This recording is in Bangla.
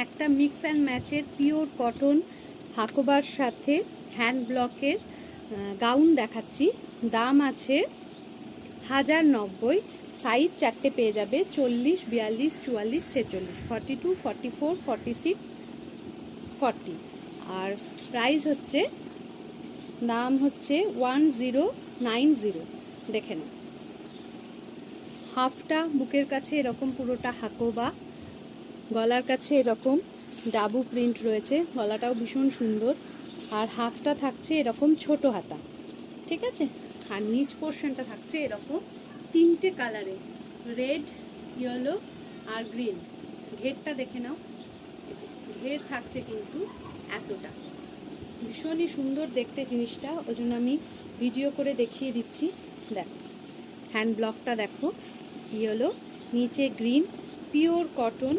একটা মিক্স অ্যান্ড ম্যাচের পিওর কটন হাকোবার সাথে হ্যান্ড ব্লকের গাউন দেখাচ্ছি। দাম আছে 1090। সাইজ 4টে পেয়ে যাবে, 40, 42, 44, 46, 42, 44, 46, 40। আর প্রাইস হচ্ছে, দাম হচ্ছে 1090। দেখে নাও, হাফটা বুকের কাছে এরকম পুরোটা হাকোবা, গলার কাছে এরকম ডাবু প্রিন্ট রয়েছে, গলাটাও ভীষণ সুন্দর। আর হাতটা থাকছে এরকম ছোট হাতা, ঠিক আছে। আর নিচ পোর্শনটা থাকছে এরকম 3টে কালারে, রেড, ইয়েলো আর গ্রিন। ঘেরটা দেখে নাও, এই যে ঘের থাকছে কিন্তু এতটা, ভীষণই সুন্দর দেখতে জিনিসটা, ওই জন্য আমি ভিডিও করে দেখিয়ে দিচ্ছি। দেখো হ্যান্ড ব্লকটা দেখো, ইয়েলো, নিচে গ্রিন, পিওর কটন